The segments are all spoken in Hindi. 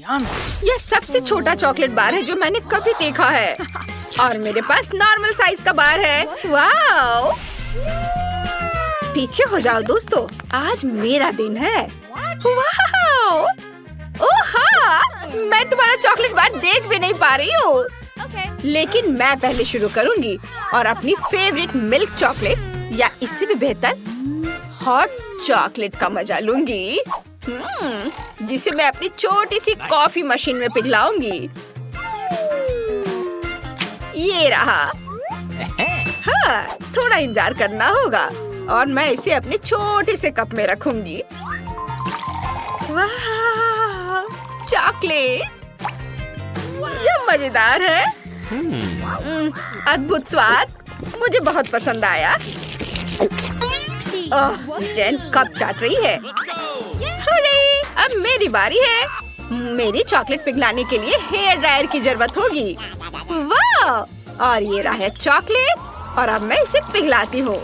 यह सबसे छोटा चॉकलेट बार है जो मैंने कभी देखा है और मेरे पास नॉर्मल साइज का बार है। वाओ! पीछे हो जाओ दोस्तों, आज मेरा दिन है। वाओ! ओह हाँ! मैं तुम्हारा चॉकलेट बार देख भी नहीं पा रही हूँ। लेकिन मैं पहले शुरू करूंगी और अपनी फेवरेट मिल्क चॉकलेट या इससे भी बेहतर हॉट चॉकलेट का मजा लूंगी, जिसे मैं अपनी छोटी सी कॉफी मशीन में पिघलाऊंगी। ये रहा। हाँ, थोड़ा इंतजार करना होगा और मैं इसे अपने छोटे से कप में रखूंगी। वाह! चॉकलेट! यह मजेदार है। अद्भुत स्वाद, मुझे बहुत पसंद आया। ओह, जेन कप चाट रही है। हुर्रे! अब मेरी बारी है। मेरी चॉकलेट पिघलाने के लिए हेयर ड्रायर की जरूरत होगी। वाह! और ये रहा है चॉकलेट और अब मैं इसे पिघलाती हूँ।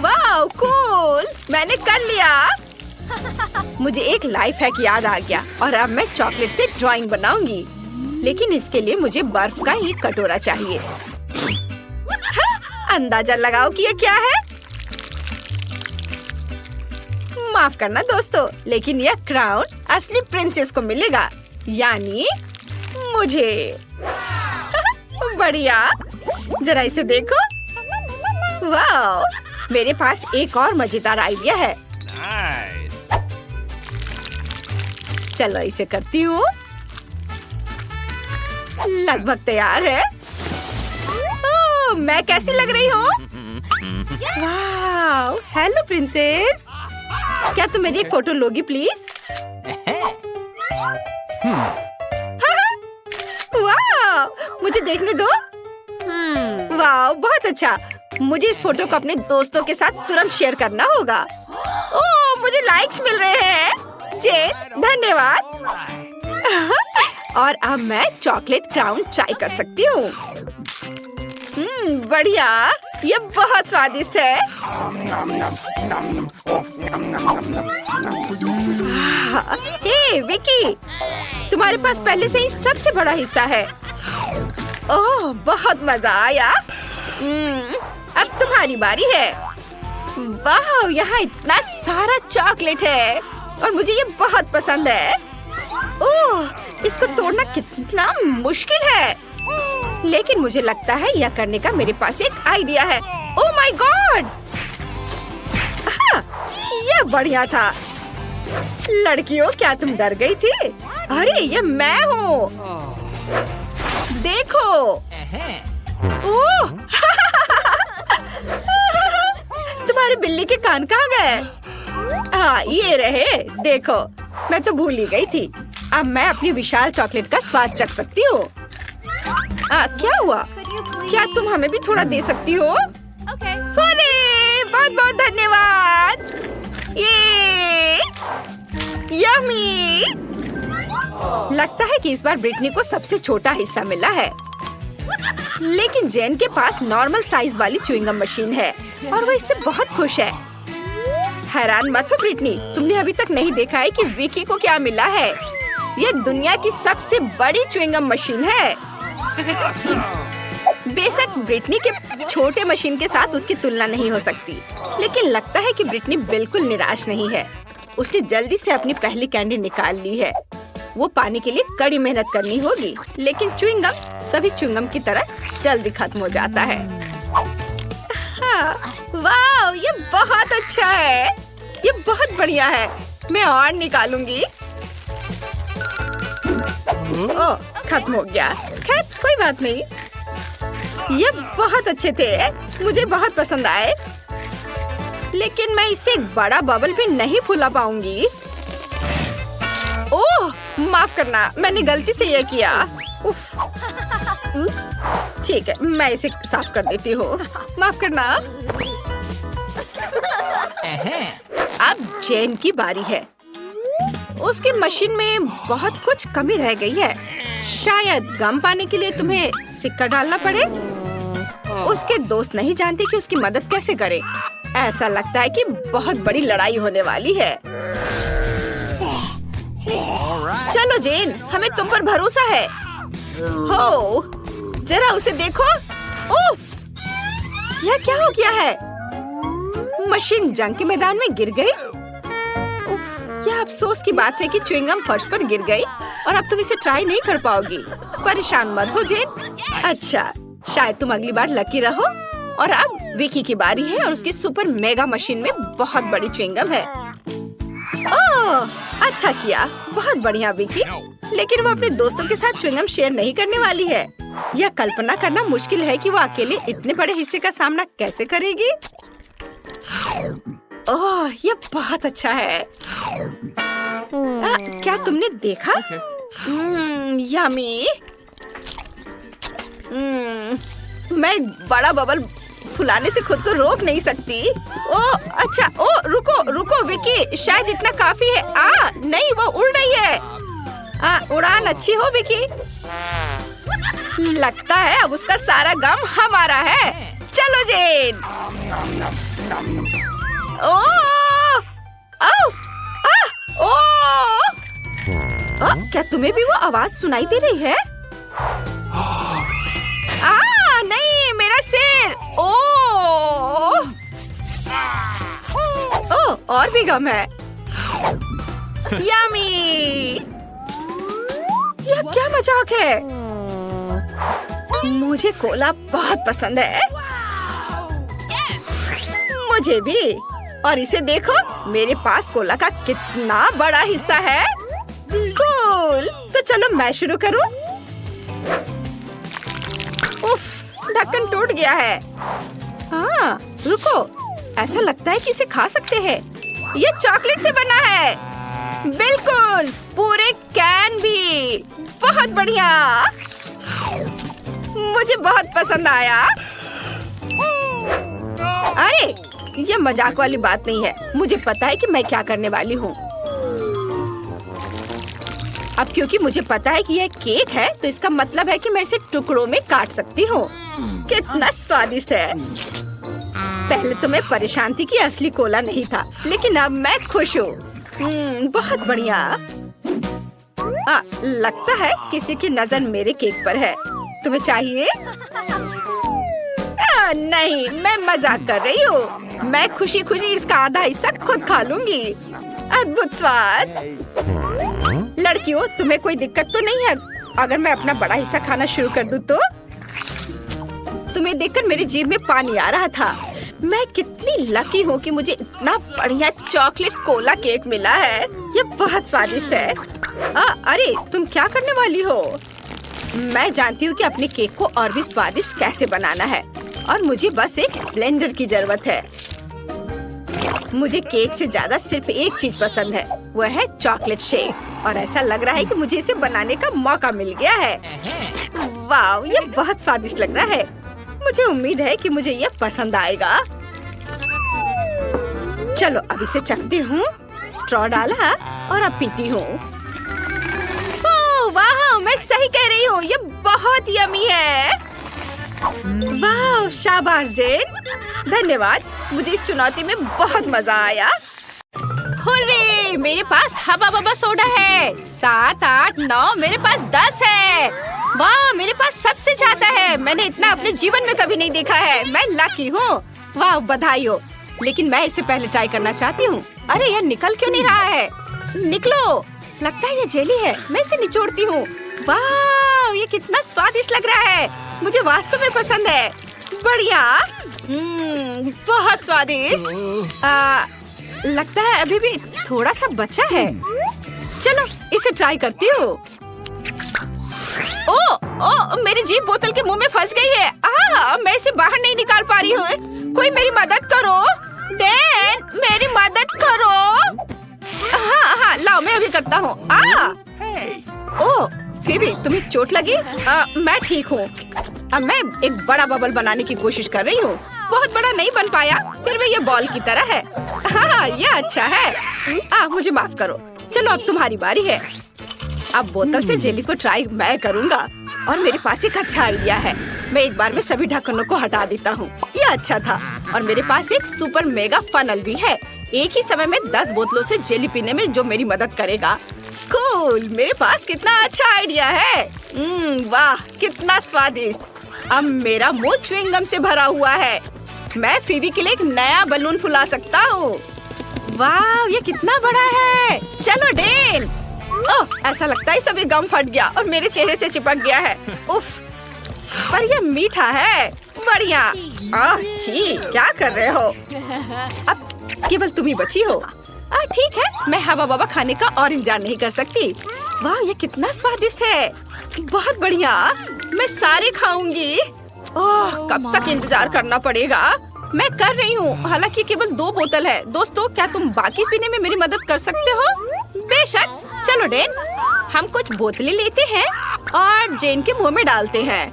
वाह, कूल! मैंने कर लिया। मुझे एक लाइफ हैक याद आ गया और अब मैं चॉकलेट से ड्राइंग बनाऊंगी, लेकिन इसके लिए मुझे बर्फ का एक कटोरा चाहिए। हाँ, अंदाजा लगाओ कि ये क्या है। माफ करना दोस्तों, लेकिन यह क्राउन असली प्रिंसेस को मिलेगा, यानी मुझे। बढ़िया, जरा इसे देखो। वाह! मेरे पास एक और मजेदार आइडिया है। चलो इसे करती हूँ। लगभग तैयार है। ओह, मैं कैसी लग रही हूँ? वाह! हेलो प्रिंसेस, क्या तुम मेरी एक फोटो लोगी प्लीज? वाह! मुझे देखने दो। वाह, बहुत अच्छा। मुझे इस फोटो को अपने दोस्तों के साथ तुरंत शेयर करना होगा। ओह, मुझे लाइक्स मिल रहे हैं। जेन, धन्यवाद। और अब मैं चॉकलेट क्राउन ट्राई कर सकती हूँ। बढ़िया, ये बहुत स्वादिष्ट है। हे विकी, तुम्हारे पास पहले से ही सबसे बड़ा हिस्सा है। ओह, बहुत मजा आया। अब तुम्हारी बारी है। वाह, यहाँ इतना सारा चॉकलेट है और मुझे ये बहुत पसंद है। ओह, इसको तोड़ना कितना मुश्किल है, लेकिन मुझे लगता है यह करने का मेरे पास एक आइडिया है। Oh my God! यह बढ़िया था। लड़कियों, क्या तुम डर गई थी? अरे, ये मैं हूँ। देखो। ओह! तुम्हारे बिल्ली के कान कहाँ गए? हाँ, ये रहे। देखो, मैं तो भूल ही गई थी। अब मैं अपनी विशाल चॉकलेट का स्वाद चख सकती हूँ। क्या हुआ? क्या तुम हमें भी थोड़ा दे सकती हो? अरे, बहुत बहुत धन्यवाद। ये यम्मी! लगता है कि इस बार ब्रिटनी को सबसे छोटा हिस्सा मिला है, लेकिन जेन के पास नॉर्मल साइज वाली च्युइंगम मशीन है और वो इससे बहुत खुश है। हैरान मत हो ब्रिटनी, तुमने अभी तक नहीं देखा है कि विकी को क्या मिला है। यह दुनिया की सबसे बड़ी च्युइंगम मशीन है। बेशक ब्रिटनी के छोटे मशीन के साथ उसकी तुलना नहीं हो सकती, लेकिन लगता है कि ब्रिटनी बिल्कुल निराश नहीं है। उसने जल्दी से अपनी पहली कैंडी निकाल ली है। वो पाने के लिए कड़ी मेहनत करनी होगी, लेकिन च्युइंगम सभी च्युइंगम की तरह जल्दी खत्म हो जाता है। हाँ, वाह, ये बहुत अच्छा है। ये बहुत बढ़िया है। मैं और निकालूंगी। ओह, खत्म हो गया। खैर, कोई बात नहीं। ये बहुत अच्छे थे, मुझे बहुत पसंद आए, लेकिन मैं इसे एक बड़ा बबल भी नहीं फुला पाऊंगी। ओह, माफ करना, मैंने गलती से ये किया। उफ। ठीक है, मैं इसे साफ कर देती हूँ। माफ करना। अब जेन की बारी है। उसकी मशीन में बहुत कुछ कमी रह गई है। शायद गम पाने के लिए तुम्हें सिक्का डालना पड़े। उसके दोस्त नहीं जानते कि उसकी मदद कैसे करें। ऐसा लगता है कि बहुत बड़ी लड़ाई होने वाली है। चलो जेन, हमें तुम पर भरोसा है। हो, जरा उसे देखो। उफ, यह क्या हो गया है? मशीन जंग के मैदान में गिर गई। उफ, यह अफसोस की बात है कि च्युइंगम फर्श पर गिर गई और अब तुम इसे ट्राई नहीं कर पाओगी। परेशान मत हो जेन। अच्छा, शायद तुम अगली बार लकी रहो। और अब विकी की बारी है और उसकी सुपर मेगा मशीन में बहुत बड़ी च्युइंगम है। ओह, अच्छा किया, बहुत बढ़िया विकी। लेकिन वो अपने दोस्तों के साथ च्युइंगम शेयर नहीं करने वाली है। यह कल्पना करना मुश्किल है कि वो अकेले इतने बड़े हिस्से का सामना कैसे करेगी। ओह, यह बहुत अच्छा है। क्या तुमने देखा? यम्मी। मैं बड़ा बबल फुलाने से खुद को रोक नहीं सकती। ओह अच्छा, ओह रुको रुको विकी, शायद इतना काफी है। नहीं, वो उड़ रही है। उड़ान अच्छी हो विकी। लगता है अब उसका सारा गम हमारा है। चलो जेन। ओह, क्या तुम्हें भी वो आवाज सुनाई दे रही है? नहीं, मेरा सिर। ओह, और भी गम है। यम्मी। यह क्या मजाक है? मुझे कोला बहुत पसंद है। मुझे भी। और इसे देखो, मेरे पास कोला का कितना बड़ा हिस्सा है। कूल। तो चलो मैं शुरू करूं। उफ, ढक्कन टूट गया है। रुको, ऐसा लगता है कि इसे खा सकते हैं। ये चॉकलेट से बना है। बिल्कुल, पूरे कैन भी। बहुत बढ़िया, मुझे बहुत पसंद आया। अरे, ये मजाक वाली बात नहीं है। मुझे पता है कि मैं क्या करने वाली हूँ। अब क्योंकि मुझे पता है कि यह केक है, तो इसका मतलब है कि मैं इसे टुकड़ों में काट सकती हूँ। कितना स्वादिष्ट है। पहले तो मैं परेशान थी कि असली कोला नहीं था, लेकिन अब मैं खुश हूँ। बहुत बढ़िया। लगता है किसी की नजर मेरे केक पर है। तुम्हें चाहिए? नहीं, मैं मजाक कर रही हूँ। मैं खुशी खुशी इसका आधा हिस्सा खुद खा लूंगी। अद्भुत स्वाद। लड़कियों, तुम्हें कोई दिक्कत तो नहीं है अगर मैं अपना बड़ा हिस्सा खाना शुरू कर दूँ तो? तुम्हें देखकर मेरी जीभ में पानी आ रहा था। मैं कितनी लकी हूँ कि मुझे इतना बढ़िया चॉकलेट कोला केक मिला है। ये बहुत स्वादिष्ट है। अरे, तुम क्या करने वाली हो? मैं जानती हूँ कि अपने केक को और भी स्वादिष्ट कैसे बनाना है, और मुझे बस एक ब्लेंडर की जरूरत है। मुझे केक से ज्यादा सिर्फ एक चीज पसंद है, वह है चॉकलेट शेक। और ऐसा लग रहा है कि मुझे इसे बनाने का मौका मिल गया है। वाह, ये बहुत स्वादिष्ट लग रहा है। मुझे उम्मीद है कि मुझे यह पसंद आएगा। चलो अब इसे चखती हूँ। स्ट्रॉ डाला और अब पीती हूँ। वाह, मैं सही कह रही हूँ, ये बहुत यम्मी है। वाह, शाबाश जेन, धन्यवाद। मुझे इस चुनौती में बहुत मजा आया। हुर्रे, मेरे पास हबा बबा सोडा है। 7, 8, 9, मेरे पास 10 है। वाह, मेरे पास सबसे ज्यादा है। मैंने इतना अपने जीवन में कभी नहीं देखा है। मैं लकी हूँ। वाह, बधाई हो। लेकिन मैं इसे पहले ट्राई करना चाहती हूँ। अरे, यह निकल क्यों नहीं रहा है? निकलो। लगता है ये जेली है। मैं इसे निचोड़ती हूँ। वाह, ये कितना स्वादिष्ट लग रहा है। मुझे वास्तव में पसंद है। बढ़िया। बहुत स्वादिष्ट। लगता है अभी भी थोड़ा सा बचा है। चलो इसे ट्राई करती हूँ। ओ, मेरी जीभ बोतल के मुंह में फंस गई है। मैं इसे बाहर नहीं निकाल पा रही हूँ। कोई मेरी मदद करो। डैन, मेरी मदद करो। हाँ, लाओ, मैं अभी करता हूँ। ओह, फिर तुम्हें चोट लगी? मैं ठीक हूँ। अब मैं एक बड़ा बबल बनाने की कोशिश कर रही हूँ। बहुत बड़ा नहीं बन पाया, फिर भी ये बॉल की तरह है। हाँ, ये अच्छा है। मुझे माफ करो। चलो अब तुम्हारी बारी है। अब बोतल से जेली को ट्राई मैं करूँगा। और मेरे पास एक अच्छा आइडिया है। मैं एक बार में सभी ढक्कनों को हटा देता हूँ। ये अच्छा था। और मेरे पास एक सुपर मेगा फनल भी है। एक ही समय में 10 बोतलों से जेली पीने में जो मेरी मदद करेगा। कूल, मेरे पास कितना अच्छा आइडिया है। वाह कितना स्वादिष्ट। अब मेरा मुंह च्युइंगम से भरा हुआ है। मैं फीवी के लिए एक नया बलून फुला सकता हूँ। वाह ये कितना बड़ा है। चलो डेन। ओह ऐसा लगता है सभी गम फट गया और मेरे चेहरे से चिपक गया है। उफ, पर ये मीठा है। बढ़िया। छी, क्या कर रहे हो? अब केवल तुम ही बची हो। ठीक है, मैं हवा बाबा खाने का और इंतजार नहीं कर सकती। वाह ये कितना स्वादिष्ट है। बहुत बढ़िया, मैं सारे खाऊंगी। ओह कब तक इंतजार करना पड़ेगा? मैं कर रही हूँ, हालांकि केवल 2 बोतल है। दोस्तों क्या तुम बाकी पीने में मेरी मदद कर सकते हो? बेशक। चलो डेन, हम कुछ बोतलें लेते हैं और जेन के मुंह में डालते हैं।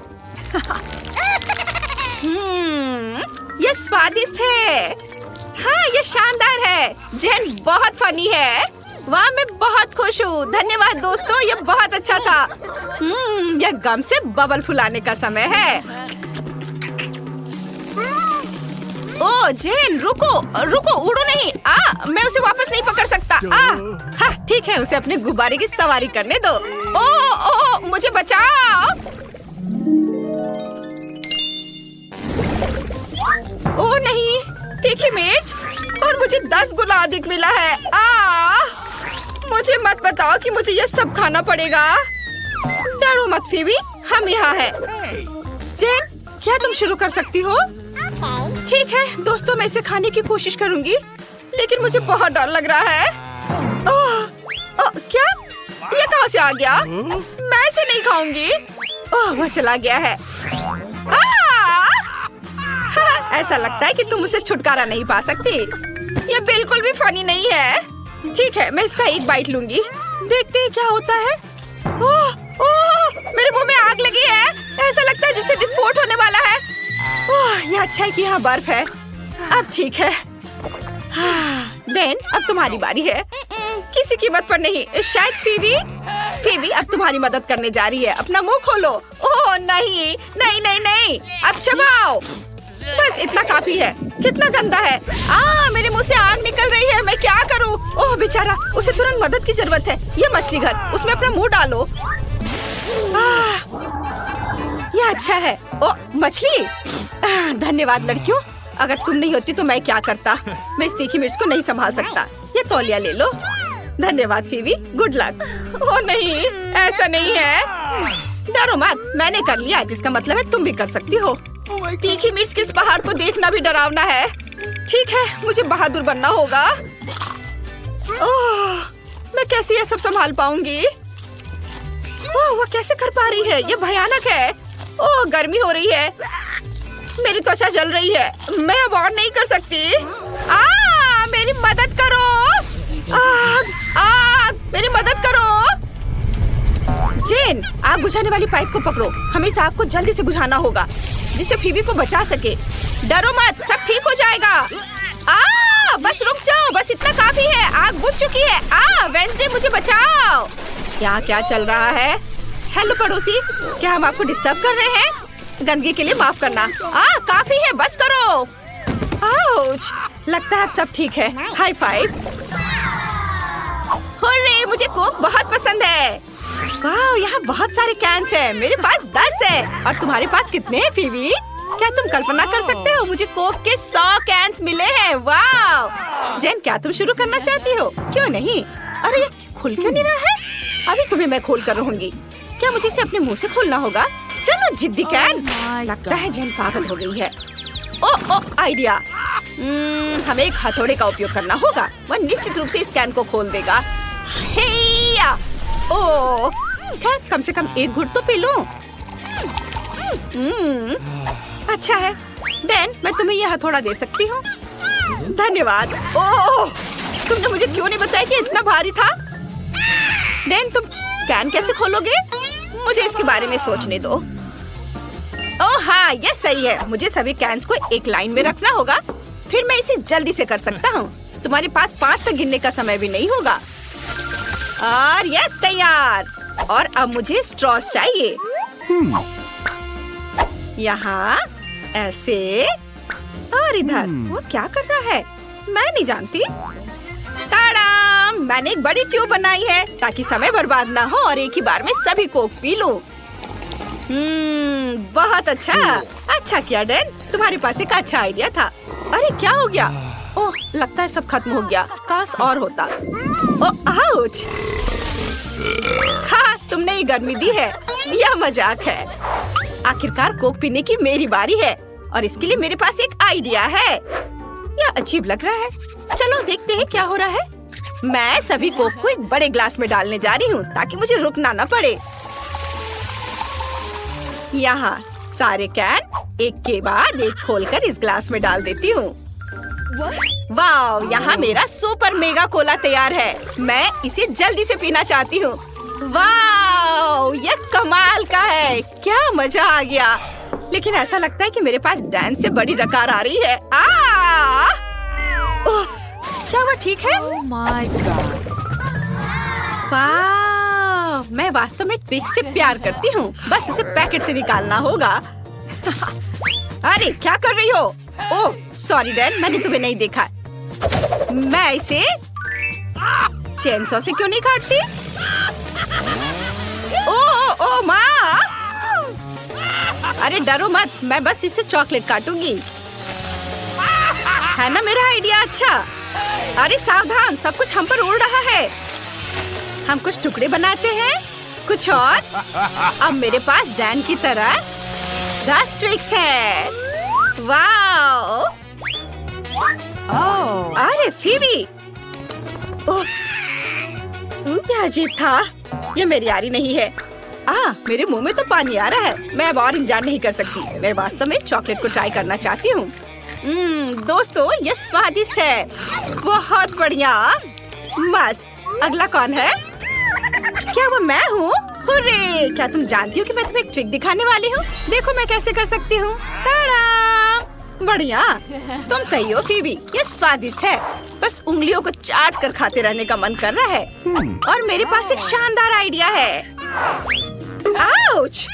ये स्वादिष्ट है। हाँ ये शानदार है। जेन बहुत फनी है। वाह मैं बहुत खुश हूँ। धन्यवाद दोस्तों, ये बहुत अच्छा था। यह गम से बबल फुलाने का समय है। ओह जेन रुको रुको, उड़ो नहीं। मैं उसे वापस नहीं पकड़ सकता। हाँ ठीक है, उसे अपने गुब्बारे की सवारी करने दो। ओह मुझे बचाओ। ओह नहीं, तीखी मिर्च, और मुझे 10 गुना अधिक मिला है। मुझे मत बताओ कि मुझे ये सब खाना पड़ेगा। डरो मत फीवी, हम यहाँ हैं। जेन क्या तुम शुरू कर सकती हो? ठीक है दोस्तों, मैं इसे खाने की कोशिश करूंगी, लेकिन मुझे बहुत डर लग रहा है। क्या ये कहाँ से आ गया? मैं इसे नहीं खाऊंगी। वह चला गया है। ऐसा लगता है कि तुम उसे छुटकारा नहीं पा सकती। ये बिल्कुल भी फनी नहीं है। ठीक है, मैं इसका एक बाइट लूंगी, देखते हैं क्या होता है। मेरे मुंह में आग लगी है। ऐसा लगता है जैसे विस्फोट होने वाला है। ये अच्छा है कि यहाँ बर्फ है। अब ठीक है। देन अब तुम्हारी बारी है। किसी कीमत पर नहीं। शायद फीवी अब तुम्हारी मदद करने जा रही है। अपना मुंह खोलो। ओह नहीं नहीं नहीं नहीं, अब चबाओ। बस इतना काफी है। कितना गंदा है। मेरे मुंह से आग निकल रही है। मैं क्या करूं? ओह बेचारा, उसे तुरंत मदद की जरूरत है। ये मछली घर, उसमें अपना मुंह डालो। ये अच्छा है। ओ मछली। धन्यवाद लड़कियों, अगर तुम नहीं होती तो मैं क्या करता। मैं इस तीखी मिर्च को नहीं संभाल सकता। ये तौलिया ले लो। धन्यवाद फीवी, गुड लक। ओ नहीं, ऐसा नहीं है। डरो मत, मैंने कर लिया, जिसका मतलब है तुम भी कर सकती हो। तीखी मिर्च के इस पहाड़ को देखना भी डरावना है। ठीक है, मुझे बहादुर बनना होगा। मैं कैसे ये सब संभाल पाऊंगी? वो कैसे कर पा रही है? ये भयानक है। गर्मी हो रही है। मेरी त्वचा जल रही है। मैं अब और नहीं कर सकती। मेरी मदद करो। आग, मेरी मदद करो। जेन, आग बुझाने वाली पाइप को पकड़ो। हमें इस आग को जल्दी से बुझाना होगा, जिससे फीवी को बचा सके। डरो मत, सब ठीक हो जाएगा। बस रुक जाओ, बस इतना काफी है। आग बुझ चुकी है। वेंसडे मुझे बचाओ। क्या चल रहा है? हेलो पड़ोसी, क्या हम आपको डिस्टर्ब कर रहे हैं? गंदगी के लिए माफ करना। काफी है, बस करो। आउच, लगता है अब सब ठीक है। High five. हुर्रे, मुझे कोक बहुत पसंद है। वाह, यहाँ बहुत सारे कैंस हैं। मेरे पास 10 है। और तुम्हारे पास कितने हैं फीवी? क्या तुम कल्पना कर सकते हो? मुझे कोक के 100 कैंस मिले हैं। वाह जेन, क्या तुम शुरू करना चाहती हो? क्यों नहीं? अरे ये खुल क्यों नहीं रहा है? अभी तुम्हें मैं खोल कर रहूंगी। क्या मुझे इसे अपने मुंह से खोलना होगा? चलो जिद्दी कैन। लगता है जेन पागल हो गई है। आइडिया। हमें एक हथौड़े का उपयोग करना होगा। वह निश्चित रूप से इस कैन को खोल देगा। खैर, कम से कम एक घुट तो पी लूं। अच्छा है। डैन, मैं तुम्हें यह हथौड़ा दे सकती हूँ। धन्यवाद। तुमने मुझे क्यों नहीं बताया कि इतना भारी था? डैन, तुम कैन कैसे खोलोगे? मुझे इसके बारे में सोचने दो। हाँ, ये सही है। मुझे सभी कैन्स को एक लाइन में रखना होगा, फिर मैं इसे जल्दी से कर सकता हूँ। तुम्हारे पास 5 तक गिनने का समय भी नहीं होगा। और ये तैयार। और अब मुझे स्ट्रॉस चाहिए। यहाँ ऐसे और इधर। वो क्या कर रहा है? मैं नहीं जानती। टाड़ा! मैंने एक बड़ी ट्यूब बनाई है ताकि समय बर्बाद ना हो और एक ही बार में सभी कोक पी लूं। बहुत अच्छा। अच्छा किया डैन, तुम्हारे पास एक अच्छा आइडिया था। अरे क्या हो गया? ओह, लगता है सब खत्म हो गया। काश और होता। ओह आउच। हाँ, तुमने ये गर्मी दी है। यह मजाक है। आखिरकार कोक पीने की मेरी बारी है और इसके लिए मेरे पास एक आइडिया है। यह अजीब लग रहा है। चलो देखते हैं क्या हो रहा है। मैं सभी कोक को एक बड़े ग्लास में डालने जा रही हूँ ताकि मुझे रुकना न पड़े। यहाँ सारे कैन एक के बाद एक खोलकर इस ग्लास में डाल देती हूँ। वाह, यहाँ मेरा सुपर मेगा कोला तैयार है। मैं इसे जल्दी से पीना चाहती हूँ। वाह, ये कमाल का है। क्या मजा आ गया। लेकिन ऐसा लगता है कि मेरे पास डैन से बड़ी डकार आ रही है। उफ, क्या वो ठीक है? Oh my God. वाह, मैं वास्तव में ट्विक से प्यार करती हूँ। बस इसे पैकेट से निकालना होगा। अरे क्या कर रही हो? ओह सॉरी डैन, मैंने तुम्हें नहीं देखा। मैं इसे चेनसॉ से क्यों नहीं काटती? ओ माँ! अरे डरो मत, मैं बस इससे चॉकलेट काटूंगी। है ना मेरा आइडिया अच्छा? अरे सावधान, सब कुछ हम पर उड़ रहा है। हम कुछ टुकड़े बनाते हैं, कुछ और। अब मेरे पास डैन की तरह 10 ट्रिक्स है। वाओ! Oh. अरे फीबी! ओह, क्या अजीब था। ये मेरी यारी नहीं है। मेरे मुंह में तो पानी आ रहा है। मैं अब और इंतजार नहीं कर सकती। मैं वास्तव में चॉकलेट को ट्राई करना चाहती हूँ। दोस्तों, ये स्वादिष्ट है। बहुत बढ़िया, मस्त। अगला कौन है? क्या वो मैं हूँ? हुर्रे! क्या तुम जानती हो कि मैं तुम्हें एक ट्रिक दिखाने वाली हूँ? देखो मैं कैसे कर सकती हूँ। बढ़िया, तुम सही हो फीबी। ये स्वादिष्ट है। बस उंगलियों को चाट कर खाते रहने का मन कर रहा है। और मेरे पास एक शानदार आइडिया है। आउच!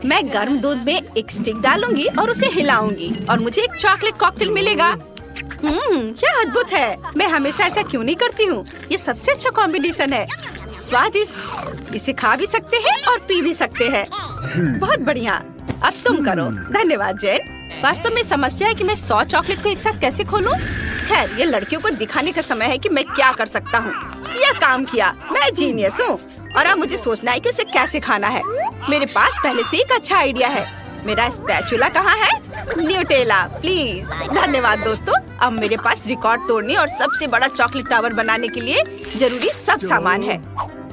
मैं गर्म दूध में एक स्टिक डालूंगी और उसे हिलाऊंगी और मुझे एक चॉकलेट कॉकटेल मिलेगा। क्या अद्भुत है। मैं हमेशा ऐसा क्यों नहीं करती हूँ। ये सबसे अच्छा कॉम्बिनेशन है। स्वादिष्ट। इसे खा भी सकते हैं और पी भी सकते हैं। बहुत बढ़िया। अब तुम करो। धन्यवाद जेन। वास्तव में समस्या है कि मैं 100 चॉकलेट को एक साथ कैसे खोलूं? खैर, ये लड़कियों को दिखाने का समय है कि मैं क्या कर सकता हूँ। यह काम किया। मैं जीनियस हूँ और अब मुझे सोचना है कि उसे कैसे खाना है। मेरे पास पहले से एक अच्छा आइडिया है। मेरा स्पैचुला कहाँ है? Nutella please. धन्यवाद दोस्तों। अब मेरे पास रिकॉर्ड तोड़ने और सबसे बड़ा चॉकलेट टावर बनाने के लिए जरूरी सब सामान है।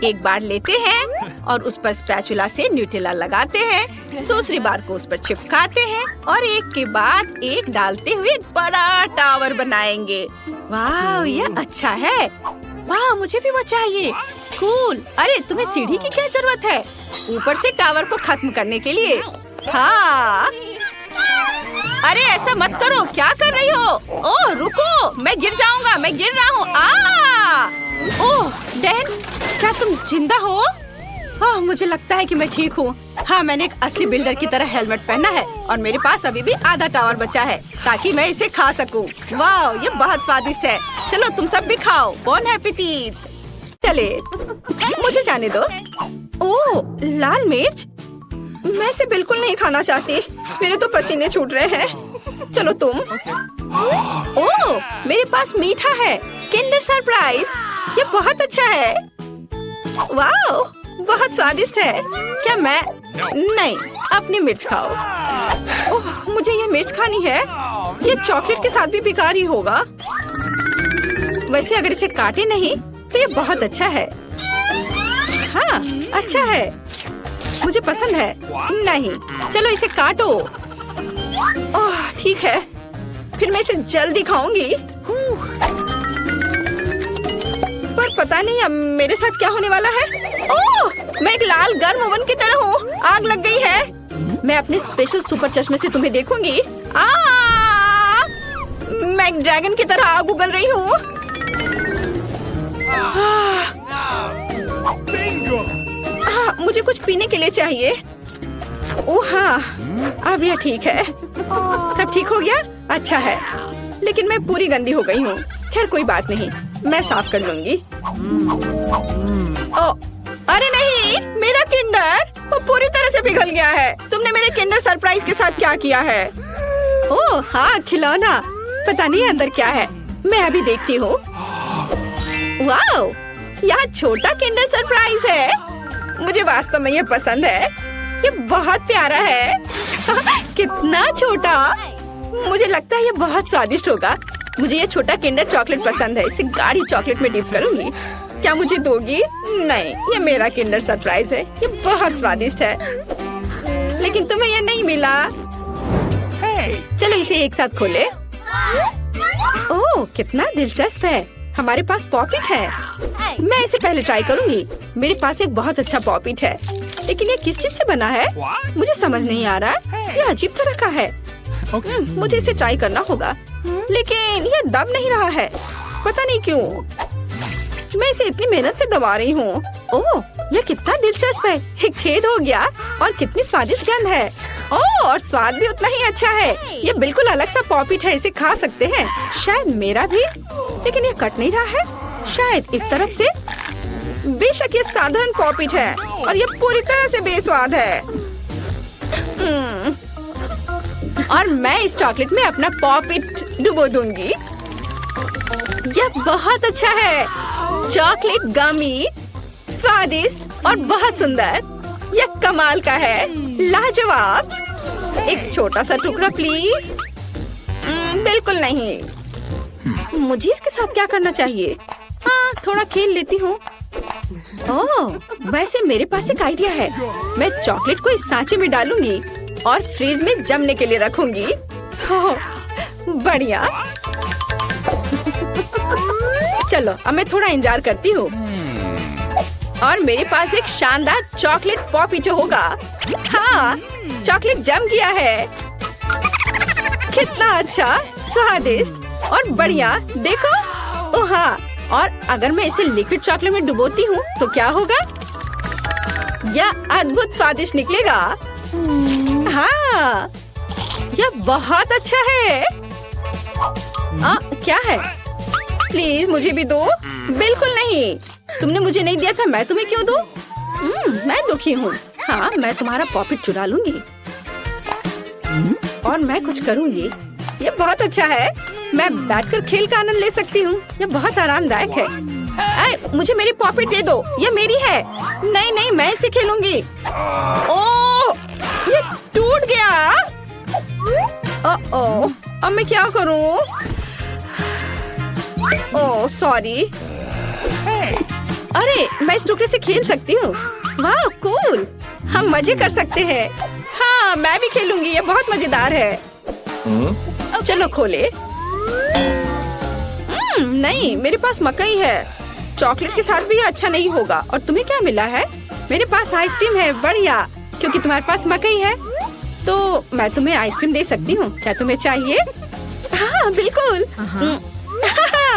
एक बार लेते हैं और उस पर स्पैचुला से न्यूटेला लगाते हैं। दूसरी बार को उस पर चिपकाते हैं और एक के बाद एक डालते हुए एक बड़ा टावर बनाएंगे। वाह, यह अच्छा है। वाह, मुझे भी वो चाहिए। कूल। अरे तुम्हें सीढ़ी की क्या जरूरत है? ऊपर से टावर को खत्म करने के लिए। हाँ। अरे ऐसा मत करो। क्या कर रही हो? ओह रुको, मैं गिर जाऊंगा। मैं गिर रहा हूँ। ओह डैन, क्या तुम जिंदा हो? मुझे लगता है कि मैं ठीक हूँ। हाँ, मैंने एक असली बिल्डर की तरह हेलमेट पहना है और मेरे पास अभी भी आधा टावर बचा है ताकि मैं इसे खा सकूं। वाह, ये बहुत स्वादिष्ट है। चलो तुम सब भी खाओ। Bone appétit. चले, मुझे जाने दो। ओह लाल मिर्च, मैं इसे बिल्कुल नहीं खाना चाहती। मेरे तो पसीने छूट रहे हैं। चलो तुम। ओह, मेरे पास मीठा है। Kinder surprise. ये बहुत अच्छा है। वाह, बहुत स्वादिष्ट है। क्या मैं? नहीं, अपनी मिर्च खाओ। ओह, मुझे ये मिर्च खानी है। ये चॉकलेट के साथ भी बेकार ही होगा। वैसे अगर इसे काटे नहीं तो ये बहुत अच्छा है। हाँ, अच्छा है। मुझे पसंद है। नहीं, चलो इसे काटो। ओह ठीक है, फिर मैं इसे जल्दी खाऊंगी। पर पता नहीं अब मेरे साथ क्या होने वाला है। ओह, मैं एक लाल गर्म ओवन की तरह हूँ। आग लग गई है। मैं अपने स्पेशल सुपर चश्मे से तुम्हें देखूंगी। मैं एक ड्रैगन की तरह आग उगल रही हूँ। मुझे कुछ पीने के लिए चाहिए। ओह हाँ, अब यह ठीक है। सब ठीक हो गया? अच्छा है, लेकिन मैं पूरी गंदी हो गई हूँ। खैर कोई बात नहीं। मैं साफ कर लूंगी। ओ, अरे नहीं, मेरा किंडर वो पूरी तरह से पिघल गया है। तुमने मेरे किंडर सरप्राइज के साथ क्या किया है? ओह हाँ, खिलौना। पता नहीं अंदर क्या है, मैं अभी देखती हूँ। वाओ, यहाँ छोटा किंडर सरप्राइज है। मुझे वास्तव में ये पसंद है, ये बहुत प्यारा है। कितना छोटा, मुझे लगता है ये बहुत स्वादिष्ट होगा। मुझे ये छोटा किंडर चॉकलेट पसंद है, इसे गाढ़ी चॉकलेट में डिप करूंगी। क्या मुझे दोगी? नहीं, ये मेरा किंडर सरप्राइज है, ये बहुत स्वादिष्ट है। लेकिन तुम्हें ये नहीं मिला। चलो इसे एक साथ खोले। ओह, कितना दिलचस्प है। हमारे पास पॉपिट है। मैं इसे पहले ट्राई करूंगी। मेरे पास एक बहुत अच्छा पॉपिट है, लेकिन ये किस चीज से बना है मुझे समझ नहीं आ रहा। ये अजीब तरह का है। मुझे इसे ट्राई करना होगा, लेकिन ये दब नहीं रहा है, पता नहीं क्यों। मैं इसे इतनी मेहनत से दबा रही हूँ। ओह, यह कितना दिलचस्प है। एक छेद हो गया और कितनी स्वादिष्ट गंध है। ओह, और स्वाद भी उतना ही अच्छा है। ये बिल्कुल अलग सा पॉपिट है, इसे खा सकते हैं। शायद मेरा भी, लेकिन ये कट नहीं रहा है। शायद इस तरफ से। बेशक ये साधारण पॉपिट है और ये पूरी तरह से बेस्वाद है। और मैं इस चॉकलेट में अपना पॉपिट डुबो दूंगी। यह बहुत अच्छा है। चॉकलेट गमी, स्वादिष्ट और बहुत सुंदर। यह कमाल का है, लाजवाब। एक छोटा सा टुकड़ा प्लीज। बिल्कुल नहीं। मुझे इसके साथ क्या करना चाहिए? हाँ, थोड़ा खेल लेती हूँ। ओह, वैसे मेरे पास एक आइडिया है। मैं चॉकलेट को इस सांचे में डालूंगी और फ्रीज में जमने के लिए रखूंगी। ओह, बढ़िया। चलो अब मैं थोड़ा इंतजार करती हूँ और मेरे पास एक शानदार चॉकलेट पॉपिटो होगा। हाँ, चॉकलेट जम गया है। कितना अच्छा, स्वादिष्ट और बढ़िया। देखो। ओह हाँ, और अगर मैं इसे लिक्विड चॉकलेट में डुबोती हूँ तो क्या होगा? यह अद्भुत स्वादिष्ट निकलेगा। हाँ, यह बहुत अच्छा है। क्या है? प्लीज मुझे भी दो। बिल्कुल नहीं, तुमने मुझे नहीं दिया था, मैं तुम्हें क्यों दूं? मैं दुखी हूँ। हाँ, मैं तुम्हारा पॉपिट चुरा लूंगी और मैं कुछ करूंगी। ये बहुत अच्छा है। मैं बैठकर खेल का आनंद ले सकती हूँ। ये बहुत आरामदायक है। मुझे मेरी पॉपिट दे दो, ये मेरी है। नहीं नहीं, मैं इसे खेलूंगी। ओह, ये टूट गया। ओह, अब मैं क्या करूँ? Oh sorry. अरे, मैं इस टुकड़े से खेल सकती हूँ। वाह, कूल। हम मजे कर सकते हैं। हाँ, मैं भी खेलूंगी, ये बहुत मजेदार है। चलो खोले। नहीं, मेरे पास मकई है। चॉकलेट के साथ भी ये अच्छा नहीं होगा। और तुम्हें क्या मिला है? मेरे पास आइसक्रीम है। बढ़िया, क्योंकि तुम्हारे पास मकई है तो मैं तुम्हें आइसक्रीम दे सकती हूँ। क्या तुम्हें चाहिए? हाँ बिल्कुल।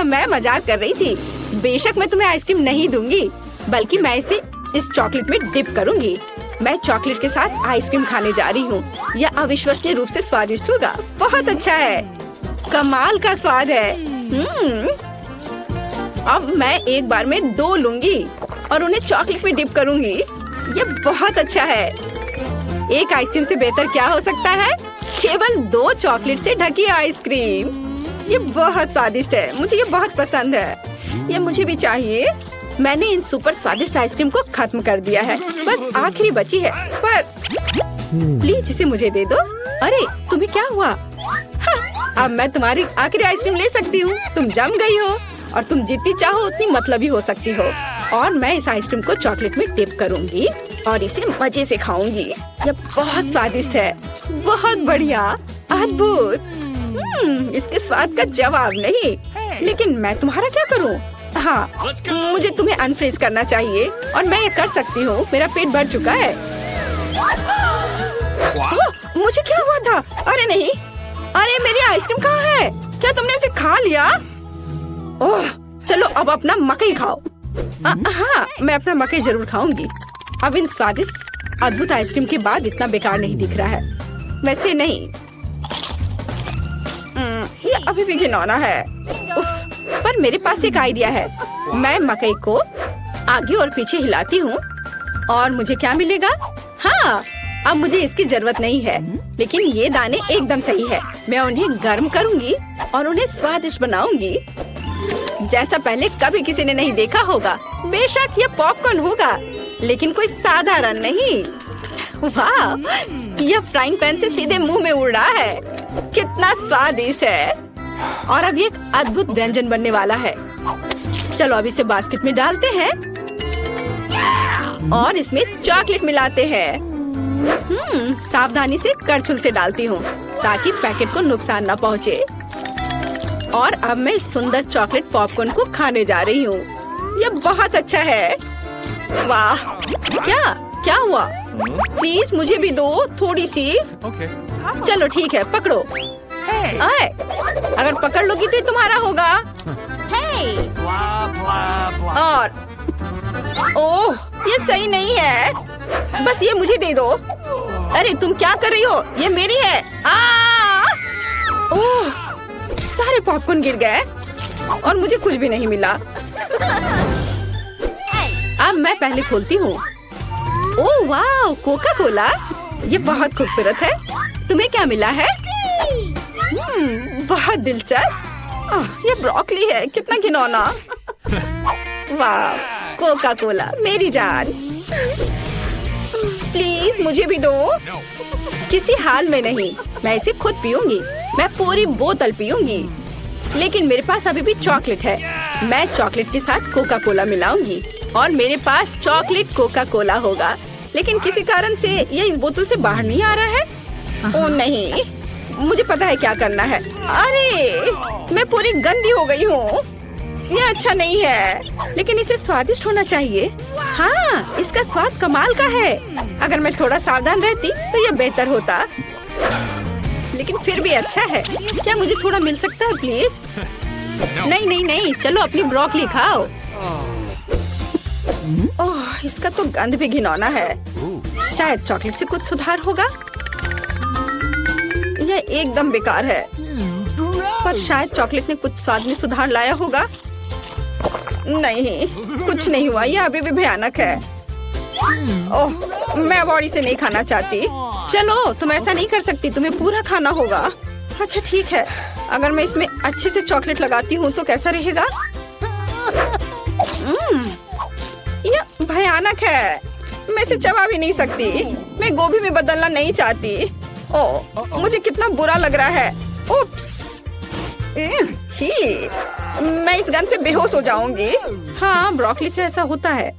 मैं मजाक कर रही थी। बेशक मैं तुम्हें आइसक्रीम नहीं दूंगी, बल्कि मैं इसे इस चॉकलेट में डिप करूंगी। मैं चॉकलेट के साथ आइसक्रीम खाने जा रही हूँ। यह अविश्वसनीय रूप से स्वादिष्ट होगा। बहुत अच्छा है, कमाल का स्वाद है। अब मैं एक बार में 2 लूंगी और उन्हें चॉकलेट में डिप करूंगी। यह बहुत अच्छा है। एक आइसक्रीम से बेहतर क्या हो सकता है? केवल 2 चॉकलेट से ढकी आइसक्रीम। ये बहुत स्वादिष्ट है, मुझे ये बहुत पसंद है। ये मुझे भी चाहिए। मैंने इन सुपर स्वादिष्ट आइसक्रीम को खत्म कर दिया है, बस आखिरी बची है। पर प्लीज इसे मुझे दे दो। अरे, तुम्हें क्या हुआ? हाँ, अब मैं तुम्हारी आखिरी आइसक्रीम ले सकती हूँ। तुम जम गई हो और तुम जितनी चाहो उतनी मतलबी हो सकती हो। और मैं इस आइसक्रीम को चॉकलेट में डिप करूंगी और इसे मजे से खाऊंगी। यह बहुत स्वादिष्ट है, बहुत बढ़िया, अद्भुत। इसके स्वाद का जवाब नहीं। लेकिन मैं तुम्हारा क्या करूं? हाँ, मुझे तुम्हें अनफ्रीज करना चाहिए और मैं ये कर सकती हूँ। मेरा पेट भर चुका है। मुझे क्या हुआ था? अरे नहीं, अरे मेरी आइसक्रीम कहाँ है? क्या तुमने उसे खा लिया? ओह, चलो अब अपना मकई खाओ। हाँ, मैं अपना मकई जरूर खाऊंगी। अब इन स्वादिष्ट अद्भुत आइसक्रीम के बाद इतना बेकार नहीं दिख रहा है। वैसे नहीं, ये अभी भी घिनौना है। उफ, पर मेरे पास एक आइडिया है। मैं मकई को आगे और पीछे हिलाती हूँ और मुझे क्या मिलेगा? हाँ, अब मुझे इसकी जरूरत नहीं है, लेकिन ये दाने एकदम सही है। मैं उन्हें गर्म करूँगी और उन्हें स्वादिष्ट बनाऊंगी जैसा पहले कभी किसी ने नहीं देखा होगा। बेशक ये पॉपकॉर्न होगा, लेकिन कोई साधारण नहीं। वाह, यह फ्राइंग पैन से सीधे मुंह में उड़ रहा है। कितना स्वादिष्ट है। और अब ये एक अद्भुत व्यंजन बनने वाला है। चलो अब इसे बास्केट में डालते हैं और इसमें चॉकलेट मिलाते हैं। सावधानी से करछुल से डालती हूँ ताकि पैकेट को नुकसान न पहुँचे। और अब मैं इस सुंदर चॉकलेट पॉपकॉर्न को खाने जा रही हूँ। यह बहुत अच्छा है। वाह, क्या हुआ? प्लीज मुझे भी दो थोड़ी सी। चलो ठीक है, पकड़ो। आए, अगर पकड़ लोगी तो ये तुम्हारा होगा। और ओह, ये सही नहीं है। बस ये मुझे दे दो। अरे तुम क्या कर रही हो? ये मेरी है। ओह, सारे पॉपकॉर्न गिर गए और मुझे कुछ भी नहीं मिला। अब मैं पहले खोलती हूँ। ओह वाह, कोका कोला। ये बहुत खूबसूरत है। तुम्हें क्या मिला है? बहुत दिलचस्प। ये ब्रोकली है, कितना घिनौना। वाह, कोका कोला मेरी जान। प्लीज मुझे भी दो। किसी हाल में नहीं, मैं इसे खुद पीऊंगी। मैं पूरी बोतल पीऊंगी। लेकिन मेरे पास अभी भी चॉकलेट है। मैं चॉकलेट के साथ कोका कोला मिलाऊंगी और मेरे पास चॉकलेट कोका कोला होगा। लेकिन किसी कारण से यह इस बोतल से बाहर नहीं आ रहा है। ओह नहीं, मुझे पता है क्या करना है। अरे, मैं पूरी गंदी हो गई हूँ। यह अच्छा नहीं है, लेकिन इसे स्वादिष्ट होना चाहिए। हाँ, इसका स्वाद कमाल का है। अगर मैं थोड़ा सावधान रहती तो यह बेहतर होता। लेकिन फिर भी अच्छा है। क्या मुझे थोड़ा मिल सकता है प्लीज? नहीं नहीं नहीं, चलो अपनी ब्रोकली खाओ। ओह, इसका तो गंध भी घिनौना है। शायद चॉकलेट से कुछ सुधार होगा। यह एकदम बेकार है, पर शायद चॉकलेट ने कुछ स्वाद में सुधार लाया होगा। नहीं, कुछ नहीं हुआ। यह अभी भी भयानक है। ओह, मैं अब और इसे नहीं खाना चाहती। चलो, तुम ऐसा नहीं कर सकती, तुम्हें पूरा खाना होगा। अच्छा ठीक है, अगर मैं इसमें अच्छे से चॉकलेट लगाती हूँ तो कैसा रहेगा? यह भयानक है। मैं इसे चबा भी नहीं सकती। मैं गोभी में बदलना नहीं चाहती। ओह, मुझे कितना बुरा लग रहा है। उप्स, छी, मैं इस गंध से बेहोश हो जाऊंगी। हाँ, ब्रोकली से ऐसा होता है।